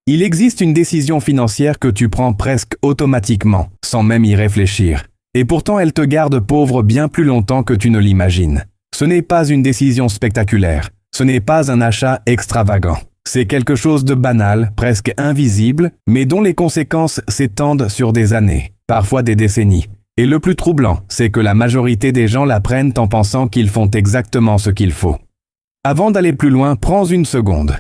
Il existe une décision financière que tu prends presque automatiquement, sans même y réfléchir. Et pourtant elle te garde pauvre bien plus longtemps que tu ne l'imagines. Ce n'est pas une décision spectaculaire. Ce n'est pas un achat extravagant. C'est quelque chose de banal, presque invisible, mais dont les conséquences s'étendent sur des années, parfois des décennies. Et le plus troublant, c'est que la majorité des gens la prennent en pensant qu'ils font exactement ce qu'il faut. Avant d'aller plus loin, prends une seconde.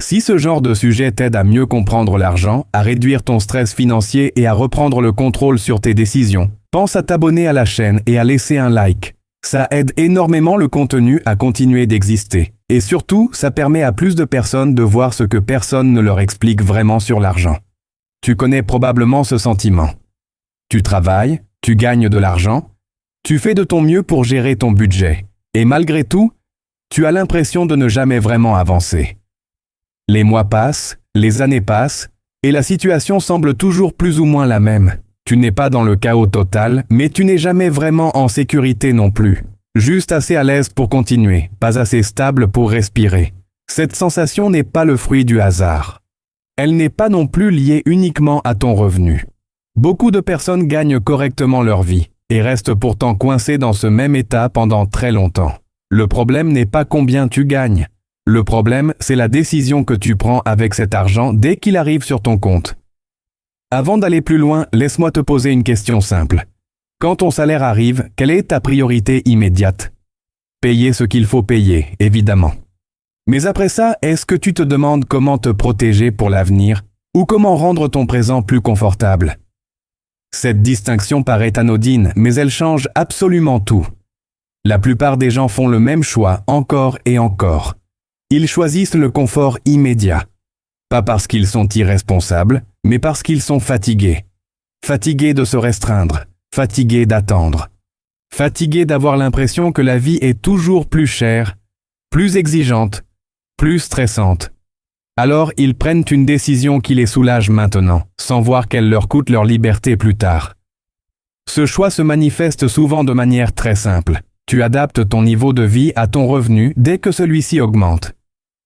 Si ce genre de sujet t'aide à mieux comprendre l'argent, à réduire ton stress financier et à reprendre le contrôle sur tes décisions, pense à t'abonner à la chaîne et à laisser un like. Ça aide énormément le contenu à continuer d'exister. Et surtout, ça permet à plus de personnes de voir ce que personne ne leur explique vraiment sur l'argent. Tu connais probablement ce sentiment. Tu travailles, tu gagnes de l'argent, tu fais de ton mieux pour gérer ton budget. Et malgré tout, tu as l'impression de ne jamais vraiment avancer. Les mois passent, les années passent, et la situation semble toujours plus ou moins la même. Tu n'es pas dans le chaos total, mais tu n'es jamais vraiment en sécurité non plus. Juste assez à l'aise pour continuer, pas assez stable pour respirer. Cette sensation n'est pas le fruit du hasard. Elle n'est pas non plus liée uniquement à ton revenu. Beaucoup de personnes gagnent correctement leur vie, et restent pourtant coincées dans ce même état pendant très longtemps. Le problème n'est pas combien tu gagnes. Le problème, c'est la décision que tu prends avec cet argent dès qu'il arrive sur ton compte. Avant d'aller plus loin, laisse-moi te poser une question simple. Quand ton salaire arrive, quelle est ta priorité immédiate? Payer ce qu'il faut payer, évidemment. Mais après ça, est-ce que tu te demandes comment te protéger pour l'avenir ou comment rendre ton présent plus confortable? Cette distinction paraît anodine, mais elle change absolument tout. La plupart des gens font le même choix encore et encore. Ils choisissent le confort immédiat. Pas parce qu'ils sont irresponsables, mais parce qu'ils sont fatigués. Fatigués de se restreindre, fatigués d'attendre. Fatigués d'avoir l'impression que la vie est toujours plus chère, plus exigeante, plus stressante. Alors ils prennent une décision qui les soulage maintenant, sans voir qu'elle leur coûte leur liberté plus tard. Ce choix se manifeste souvent de manière très simple. Tu adaptes ton niveau de vie à ton revenu dès que celui-ci augmente.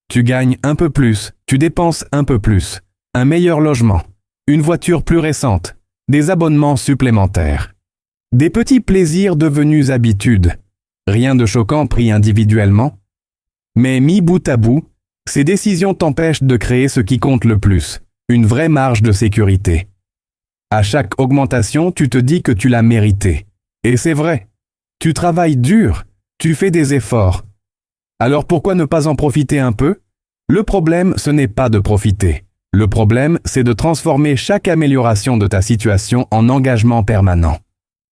Tu gagnes un peu plus, tu dépenses un peu plus, un meilleur logement, une voiture plus récente, des abonnements supplémentaires. Des petits plaisirs devenus habitudes. Rien de choquant pris individuellement. Mais mis bout à bout, ces décisions t'empêchent de créer ce qui compte le plus, une vraie marge de sécurité. À chaque augmentation, tu te dis que tu l'as mérité. Et c'est vrai. Tu travailles dur, tu fais des efforts. Alors pourquoi ne pas en profiter un peu? Le problème, ce n'est pas de profiter. Le problème, c'est de transformer chaque amélioration de ta situation en engagement permanent.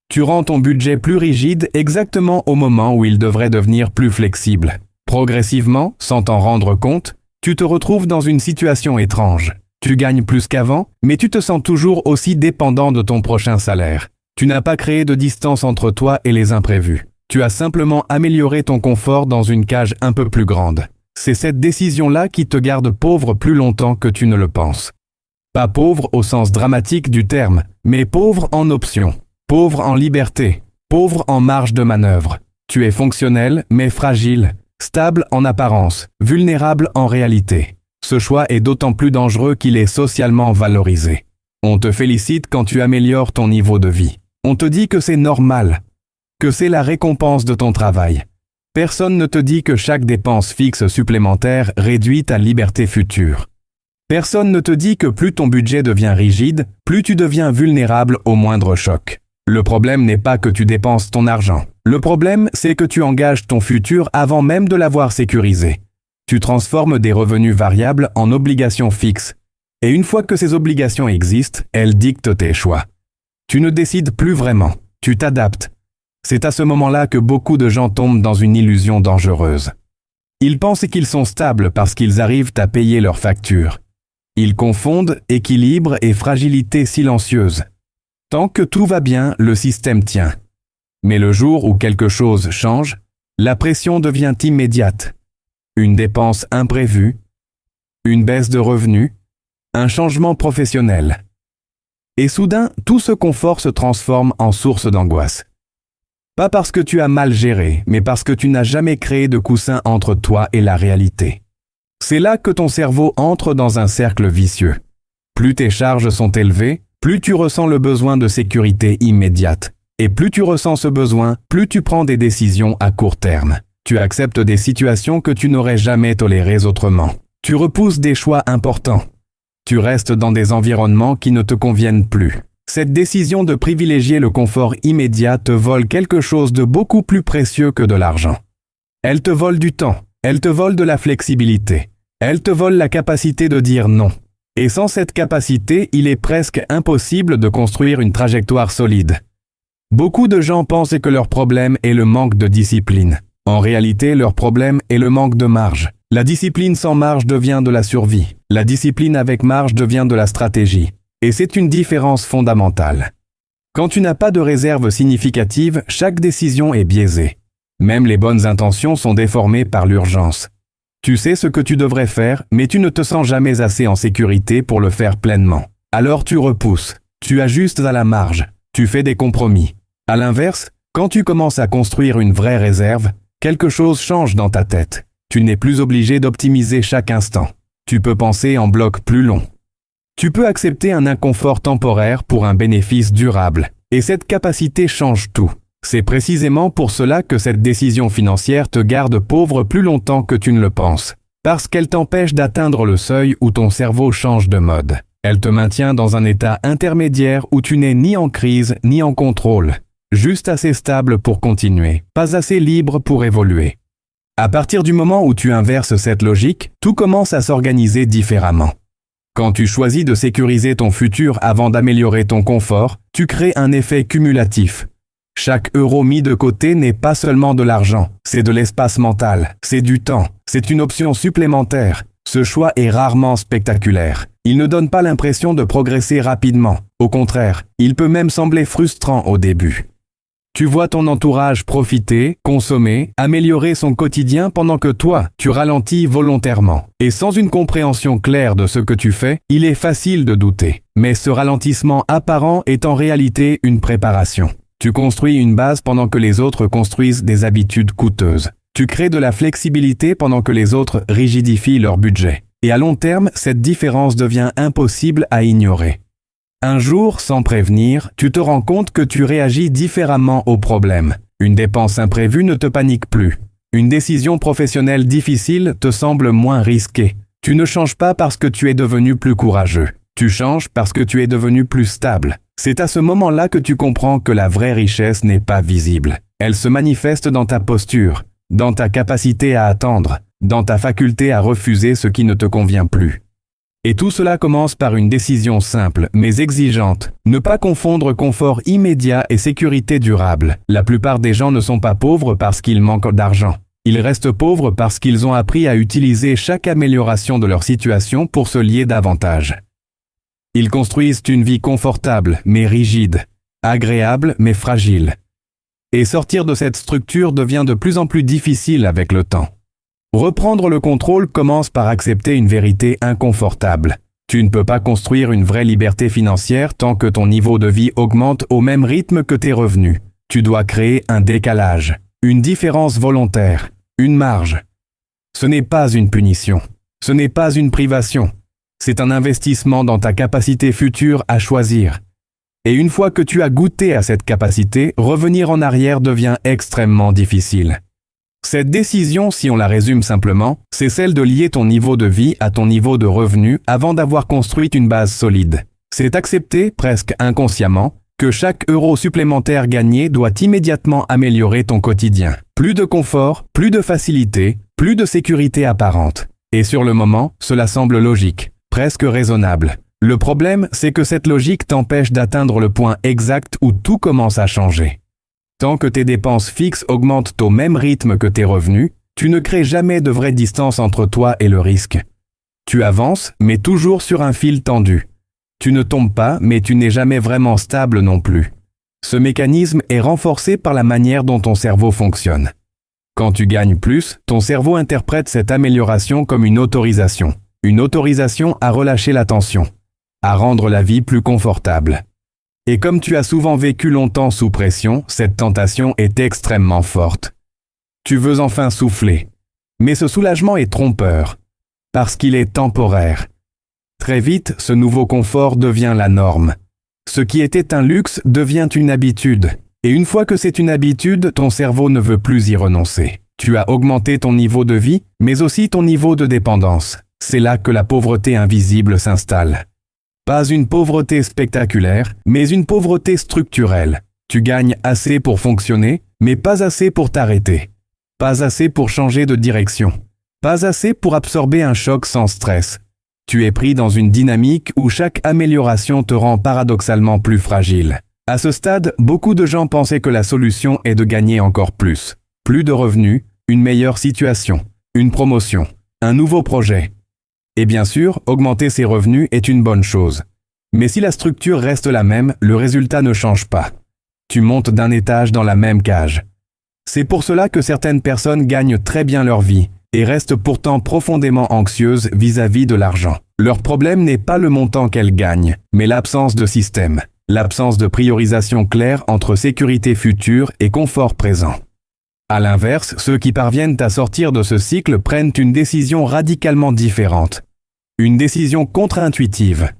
Tu rends ton budget plus rigide exactement au moment où il devrait devenir plus flexible. Progressivement, sans t'en rendre compte, tu te retrouves dans une situation étrange. Tu gagnes plus qu'avant, mais tu te sens toujours aussi dépendant de ton prochain salaire. Tu n'as pas créé de distance entre toi et les imprévus. Tu as simplement amélioré ton confort dans une cage un peu plus grande. C'est cette décision-là qui te garde pauvre plus longtemps que tu ne le penses. Pas pauvre au sens dramatique du terme, mais pauvre en options, pauvre en liberté, pauvre en marge de manœuvre. Tu es fonctionnel, mais fragile, stable en apparence, vulnérable en réalité. Ce choix est d'autant plus dangereux qu'il est socialement valorisé. On te félicite quand tu améliores ton niveau de vie. On te dit que c'est normal, que c'est la récompense de ton travail. Personne ne te dit que chaque dépense fixe supplémentaire réduit ta liberté future. Personne ne te dit que plus ton budget devient rigide, plus tu deviens vulnérable au moindre choc. Le problème n'est pas que tu dépenses ton argent. Le problème, c'est que tu engages ton futur avant même de l'avoir sécurisé. Tu transformes des revenus variables en obligations fixes. Et une fois que ces obligations existent, elles dictent tes choix. Tu ne décides plus vraiment, tu t'adaptes. C'est à ce moment-là que beaucoup de gens tombent dans une illusion dangereuse. Ils pensent qu'ils sont stables parce qu'ils arrivent à payer leurs factures. Ils confondent équilibre et fragilité silencieuse. Tant que tout va bien, le système tient. Mais le jour où quelque chose change, la pression devient immédiate. Une dépense imprévue, une baisse de revenus, un changement professionnel. Et soudain, tout ce confort se transforme en source d'angoisse. Pas parce que tu as mal géré, mais parce que tu n'as jamais créé de coussin entre toi et la réalité. C'est là que ton cerveau entre dans un cercle vicieux. Plus tes charges sont élevées, plus tu ressens le besoin de sécurité immédiate. Et plus tu ressens ce besoin, plus tu prends des décisions à court terme. Tu acceptes des situations que tu n'aurais jamais tolérées autrement. Tu repousses des choix importants. Tu restes dans des environnements qui ne te conviennent plus. Cette décision de privilégier le confort immédiat te vole quelque chose de beaucoup plus précieux que de l'argent. Elle te vole du temps, elle te vole de la flexibilité, elle te vole la capacité de dire non. Et sans cette capacité, il est presque impossible de construire une trajectoire solide. Beaucoup de gens pensent que leur problème est le manque de discipline. En réalité, leur problème est le manque de marge. La discipline sans marge devient de la survie. La discipline avec marge devient de la stratégie. Et c'est une différence fondamentale. Quand tu n'as pas de réserve significative, chaque décision est biaisée. Même les bonnes intentions sont déformées par l'urgence. Tu sais ce que tu devrais faire, mais tu ne te sens jamais assez en sécurité pour le faire pleinement. Alors tu repousses, tu ajustes à la marge, tu fais des compromis. À l'inverse, quand tu commences à construire une vraie réserve, quelque chose change dans ta tête. Tu n'es plus obligé d'optimiser chaque instant. Tu peux penser en bloc plus long. Tu peux accepter un inconfort temporaire pour un bénéfice durable. Et cette capacité change tout. C'est précisément pour cela que cette décision financière te garde pauvre plus longtemps que tu ne le penses. Parce qu'elle t'empêche d'atteindre le seuil où ton cerveau change de mode. Elle te maintient dans un état intermédiaire où tu n'es ni en crise ni en contrôle. Juste assez stable pour continuer, pas assez libre pour évoluer. À partir du moment où tu inverses cette logique, tout commence à s'organiser différemment. Quand tu choisis de sécuriser ton futur avant d'améliorer ton confort, tu crées un effet cumulatif. Chaque euro mis de côté n'est pas seulement de l'argent, c'est de l'espace mental, c'est du temps, c'est une option supplémentaire. Ce choix est rarement spectaculaire. Il ne donne pas l'impression de progresser rapidement. Au contraire, il peut même sembler frustrant au début. Tu vois ton entourage profiter, consommer, améliorer son quotidien pendant que toi, tu ralentis volontairement. Et sans une compréhension claire de ce que tu fais, il est facile de douter. Mais ce ralentissement apparent est en réalité une préparation. Tu construis une base pendant que les autres construisent des habitudes coûteuses. Tu crées de la flexibilité pendant que les autres rigidifient leur budget. Et à long terme, cette différence devient impossible à ignorer. Un jour, sans prévenir, tu te rends compte que tu réagis différemment aux problèmes. Une dépense imprévue ne te panique plus. Une décision professionnelle difficile te semble moins risquée. Tu ne changes pas parce que tu es devenu plus courageux. Tu changes parce que tu es devenu plus stable. C'est à ce moment-là que tu comprends que la vraie richesse n'est pas visible. Elle se manifeste dans ta posture, dans ta capacité à attendre, dans ta faculté à refuser ce qui ne te convient plus. Et tout cela commence par une décision simple, mais exigeante. Ne pas confondre confort immédiat et sécurité durable. La plupart des gens ne sont pas pauvres parce qu'ils manquent d'argent. Ils restent pauvres parce qu'ils ont appris à utiliser chaque amélioration de leur situation pour se lier davantage. Ils construisent une vie confortable, mais rigide, agréable, mais fragile. Et sortir de cette structure devient de plus en plus difficile avec le temps. Reprendre le contrôle commence par accepter une vérité inconfortable. Tu ne peux pas construire une vraie liberté financière tant que ton niveau de vie augmente au même rythme que tes revenus. Tu dois créer un décalage, une différence volontaire, une marge. Ce n'est pas une punition, ce n'est pas une privation. C'est un investissement dans ta capacité future à choisir. Et une fois que tu as goûté à cette capacité, revenir en arrière devient extrêmement difficile. Cette décision, si on la résume simplement, c'est celle de lier ton niveau de vie à ton niveau de revenu avant d'avoir construit une base solide. C'est accepter, presque inconsciemment, que chaque euro supplémentaire gagné doit immédiatement améliorer ton quotidien. Plus de confort, plus de facilité, plus de sécurité apparente. Et sur le moment, cela semble logique, presque raisonnable. Le problème, c'est que cette logique t'empêche d'atteindre le point exact où tout commence à changer. Tant que tes dépenses fixes augmentent au même rythme que tes revenus, tu ne crées jamais de vraie distance entre toi et le risque. Tu avances, mais toujours sur un fil tendu. Tu ne tombes pas, mais tu n'es jamais vraiment stable non plus. Ce mécanisme est renforcé par la manière dont ton cerveau fonctionne. Quand tu gagnes plus, ton cerveau interprète cette amélioration comme une autorisation à relâcher la tension, à rendre la vie plus confortable. Et comme tu as souvent vécu longtemps sous pression, cette tentation est extrêmement forte. Tu veux enfin souffler. Mais ce soulagement est trompeur. parce qu'il est temporaire. Très vite, ce nouveau confort devient la norme. Ce qui était un luxe devient une habitude. Et une fois que c'est une habitude, ton cerveau ne veut plus y renoncer. Tu as augmenté ton niveau de vie, mais aussi ton niveau de dépendance. C'est là que la pauvreté invisible s'installe. Pas une pauvreté spectaculaire, mais une pauvreté structurelle. Tu gagnes assez pour fonctionner, mais pas assez pour t'arrêter. Pas assez pour changer de direction. Pas assez pour absorber un choc sans stress. Tu es pris dans une dynamique où chaque amélioration te rend paradoxalement plus fragile. À ce stade, beaucoup de gens pensaient que la solution est de gagner encore plus. Plus de revenus, une meilleure situation, une promotion, un nouveau projet. Et bien sûr, augmenter ses revenus est une bonne chose. Mais si la structure reste la même, le résultat ne change pas. Tu montes d'un étage dans la même cage. C'est pour cela que certaines personnes gagnent très bien leur vie et restent pourtant profondément anxieuses vis-à-vis de l'argent. Leur problème n'est pas le montant qu'elles gagnent, mais l'absence de système, l'absence de priorisation claire entre sécurité future et confort présent. À l'inverse, ceux qui parviennent à sortir de ce cycle prennent une décision radicalement différente. Une décision contre-intuitive.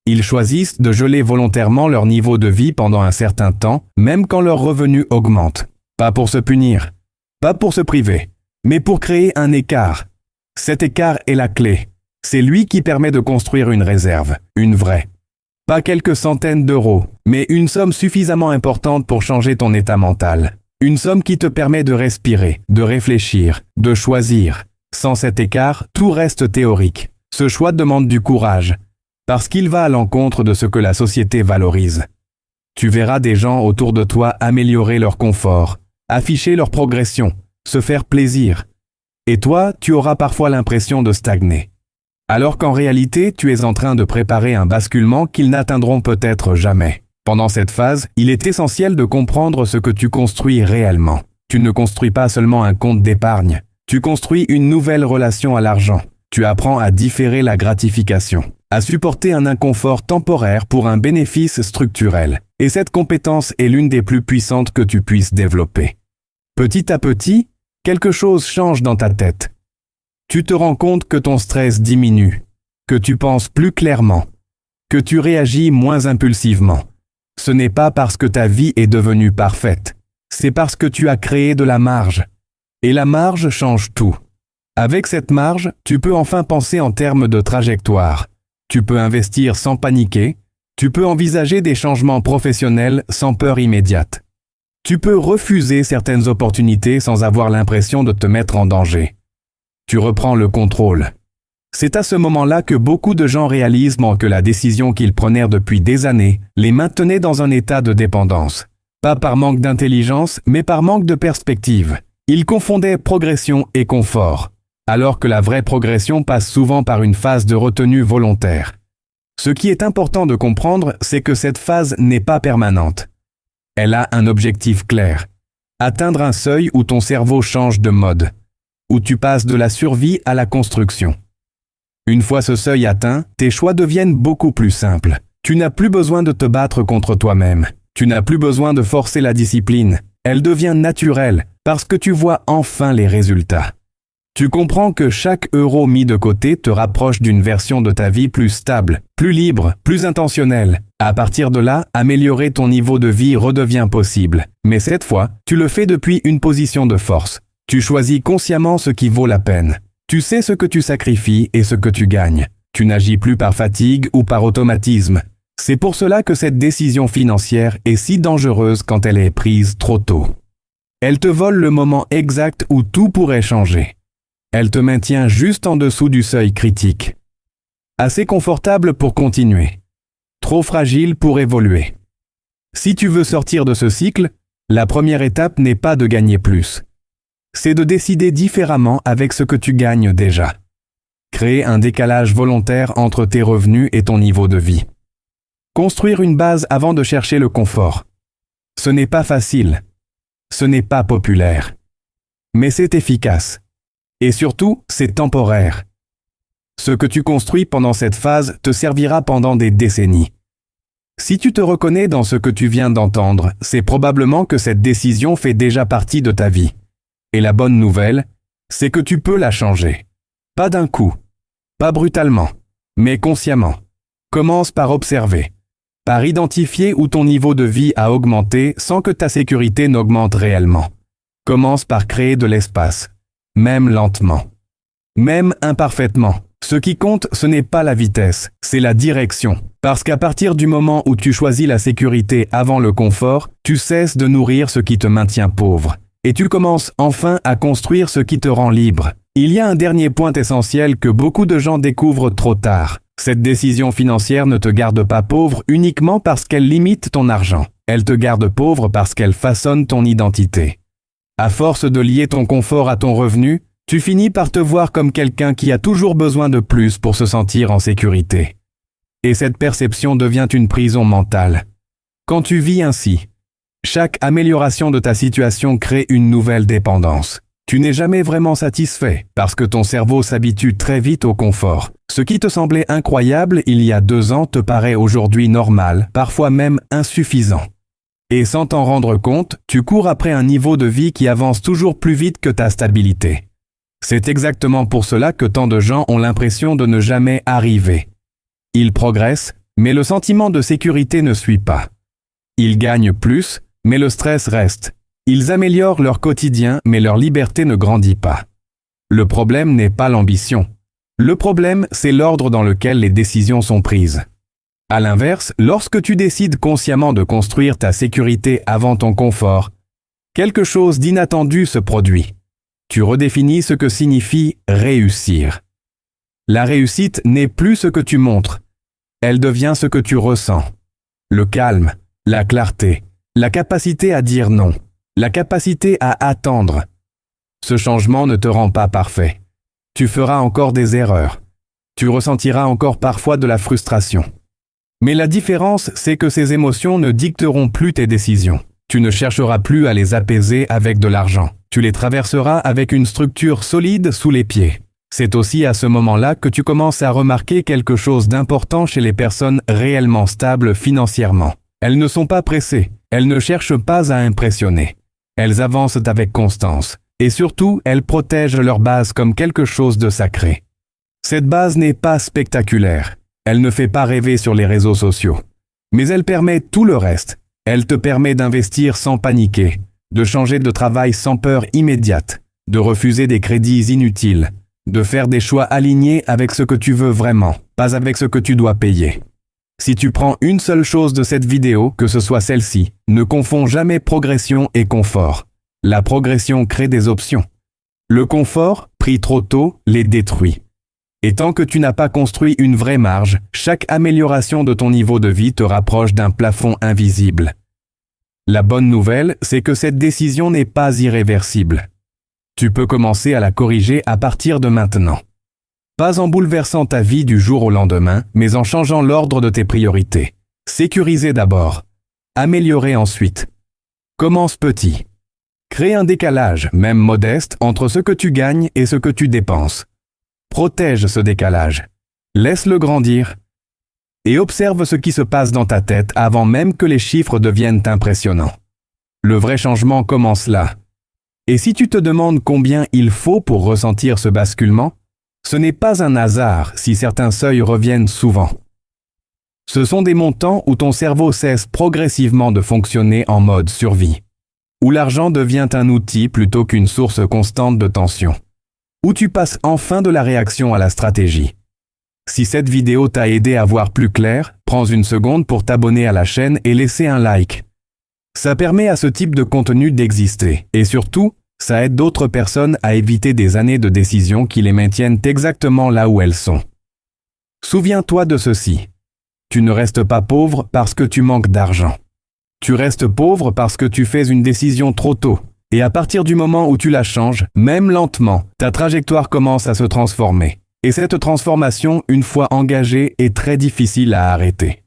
Ils choisissent de geler volontairement leur niveau de vie pendant un certain temps, même quand leurs revenus augmentent. Pas pour se punir, pas pour se priver, mais pour créer un écart. Cet écart est la clé. C'est lui qui permet de construire une réserve, une vraie. Pas quelques centaines d'euros, mais une somme suffisamment importante pour changer ton état mental. Une somme qui te permet de respirer, de réfléchir, de choisir. Sans cet écart, tout reste théorique. Ce choix demande du courage, parce qu'il va à l'encontre de ce que la société valorise. Tu verras des gens autour de toi améliorer leur confort, afficher leur progression, se faire plaisir. Et toi, tu auras parfois l'impression de stagner. Alors qu'en réalité, tu es en train de préparer un basculement qu'ils n'atteindront peut-être jamais. Pendant cette phase, il est essentiel de comprendre ce que tu construis réellement. Tu ne construis pas seulement un compte d'épargne, tu construis une nouvelle relation à l'argent. Tu apprends à différer la gratification, à supporter un inconfort temporaire pour un bénéfice structurel. Et cette compétence est l'une des plus puissantes que tu puisses développer. Petit à petit, quelque chose change dans ta tête. Tu te rends compte que ton stress diminue, que tu penses plus clairement, que tu réagis moins impulsivement. Ce n'est pas parce que ta vie est devenue parfaite, c'est parce que tu as créé de la marge. Et la marge change tout. Avec cette marge, tu peux enfin penser en termes de trajectoire. Tu peux investir sans paniquer, tu peux envisager des changements professionnels sans peur immédiate. Tu peux refuser certaines opportunités sans avoir l'impression de te mettre en danger. Tu reprends le contrôle. C'est à ce moment-là que beaucoup de gens réalisent que la décision qu'ils prenaient depuis des années les maintenait dans un état de dépendance. Pas par manque d'intelligence, mais par manque de perspective. Ils confondaient progression et confort, alors que la vraie progression passe souvent par une phase de retenue volontaire. Ce qui est important de comprendre, c'est que cette phase n'est pas permanente. Elle a un objectif clair. Atteindre un seuil où ton cerveau change de mode, où tu passes de la survie à la construction. Une fois ce seuil atteint, tes choix deviennent beaucoup plus simples. Tu n'as plus besoin de te battre contre toi-même. Tu n'as plus besoin de forcer la discipline. Elle devient naturelle parce que tu vois enfin les résultats. Tu comprends que chaque euro mis de côté te rapproche d'une version de ta vie plus stable, plus libre, plus intentionnelle. À partir de là, améliorer ton niveau de vie redevient possible. Mais cette fois, tu le fais depuis une position de force. Tu choisis consciemment ce qui vaut la peine. Tu sais ce que tu sacrifies et ce que tu gagnes. Tu n'agis plus par fatigue ou par automatisme. C'est pour cela que cette décision financière est si dangereuse quand elle est prise trop tôt. Elle te vole le moment exact où tout pourrait changer. Elle te maintient juste en dessous du seuil critique. Assez confortable pour continuer. Trop fragile pour évoluer. Si tu veux sortir de ce cycle, la première étape n'est pas de gagner plus. C'est de décider différemment avec ce que tu gagnes déjà. Créer un décalage volontaire entre tes revenus et ton niveau de vie. Construire une base avant de chercher le confort. Ce n'est pas facile. Ce n'est pas populaire. Mais c'est efficace. Et surtout, c'est temporaire. Ce que tu construis pendant cette phase te servira pendant des décennies. Si tu te reconnais dans ce que tu viens d'entendre, c'est probablement que cette décision fait déjà partie de ta vie. Et la bonne nouvelle, c'est que tu peux la changer. Pas d'un coup, Pas brutalement, mais consciemment. Commence par observer. Par identifier où ton niveau de vie a augmenté sans que ta sécurité n'augmente réellement. Commence par créer de l'espace, même lentement. Même imparfaitement. Ce qui compte, ce n'est pas la vitesse, c'est la direction. Parce qu'à partir du moment où tu choisis la sécurité avant le confort, tu cesses de nourrir ce qui te maintient pauvre. Et tu commences enfin à construire ce qui te rend libre. Il y a un dernier point essentiel que beaucoup de gens découvrent trop tard. Cette décision financière ne te garde pas pauvre uniquement parce qu'elle limite ton argent. Elle te garde pauvre parce qu'elle façonne ton identité. À force de lier ton confort à ton revenu, tu finis par te voir comme quelqu'un qui a toujours besoin de plus pour se sentir en sécurité. Et cette perception devient une prison mentale. Quand tu vis ainsi, chaque amélioration de ta situation crée une nouvelle dépendance. Tu n'es jamais vraiment satisfait parce que ton cerveau s'habitue très vite au confort. Ce qui te semblait incroyable il y a 2 ans te paraît aujourd'hui normal, parfois même insuffisant. Et sans t'en rendre compte, tu cours après un niveau de vie qui avance toujours plus vite que ta stabilité. C'est exactement pour cela que tant de gens ont l'impression de ne jamais arriver. Ils progressent, mais le sentiment de sécurité ne suit pas. Ils gagnent plus, mais le stress reste. Ils améliorent leur quotidien, mais leur liberté ne grandit pas. Le problème n'est pas l'ambition. Le problème, c'est l'ordre dans lequel les décisions sont prises. À l'inverse, lorsque tu décides consciemment de construire ta sécurité avant ton confort, quelque chose d'inattendu se produit. Tu redéfinis ce que signifie réussir. La réussite n'est plus ce que tu montres. Elle devient ce que tu ressens. Le calme, la clarté, la capacité à dire non, la capacité à attendre. Ce changement ne te rend pas parfait. Tu feras encore des erreurs. Tu ressentiras encore parfois de la frustration. Mais la différence, c'est que ces émotions ne dicteront plus tes décisions. Tu ne chercheras plus à les apaiser avec de l'argent. Tu les traverseras avec une structure solide sous les pieds. C'est aussi à ce moment-là que tu commences à remarquer quelque chose d'important chez les personnes réellement stables financièrement. Elles ne sont pas pressées, elles ne cherchent pas à impressionner. Elles avancent avec constance. Et surtout, elles protègent leur base comme quelque chose de sacré. Cette base n'est pas spectaculaire. Elle ne fait pas rêver sur les réseaux sociaux. Mais elle permet tout le reste. Elle te permet d'investir sans paniquer, de changer de travail sans peur immédiate, de refuser des crédits inutiles, de faire des choix alignés avec ce que tu veux vraiment, pas avec ce que tu dois payer. Si tu prends une seule chose de cette vidéo, que ce soit celle-ci, ne confonds jamais progression et confort. La progression crée des options. Le confort, pris trop tôt, les détruit. Et tant que tu n'as pas construit une vraie marge, chaque amélioration de ton niveau de vie te rapproche d'un plafond invisible. La bonne nouvelle, c'est que cette décision n'est pas irréversible. Tu peux commencer à la corriger à partir de maintenant. Pas en bouleversant ta vie du jour au lendemain, mais en changeant l'ordre de tes priorités. Sécuriser d'abord. Améliorer ensuite. Commence petit. Crée un décalage, même modeste, entre ce que tu gagnes et ce que tu dépenses. Protège ce décalage. Laisse-le grandir. Et observe ce qui se passe dans ta tête avant même que les chiffres deviennent impressionnants. Le vrai changement commence là. Et si tu te demandes combien il faut pour ressentir ce basculement, ce n'est pas un hasard si certains seuils reviennent souvent. Ce sont des montants où ton cerveau cesse progressivement de fonctionner en mode survie, où l'argent devient un outil plutôt qu'une source constante de tension, où tu passes enfin de la réaction à la stratégie. Si cette vidéo t'a aidé à voir plus clair, prends une seconde pour t'abonner à la chaîne et laisser un like. Ça permet à ce type de contenu d'exister, et surtout, ça aide d'autres personnes à éviter des années de décisions qui les maintiennent exactement là où elles sont. Souviens-toi de ceci. Tu ne restes pas pauvre parce que tu manques d'argent. Tu restes pauvre parce que tu fais une décision trop tôt. Et à partir du moment où tu la changes, même lentement, ta trajectoire commence à se transformer. Et cette transformation, une fois engagée, est très difficile à arrêter.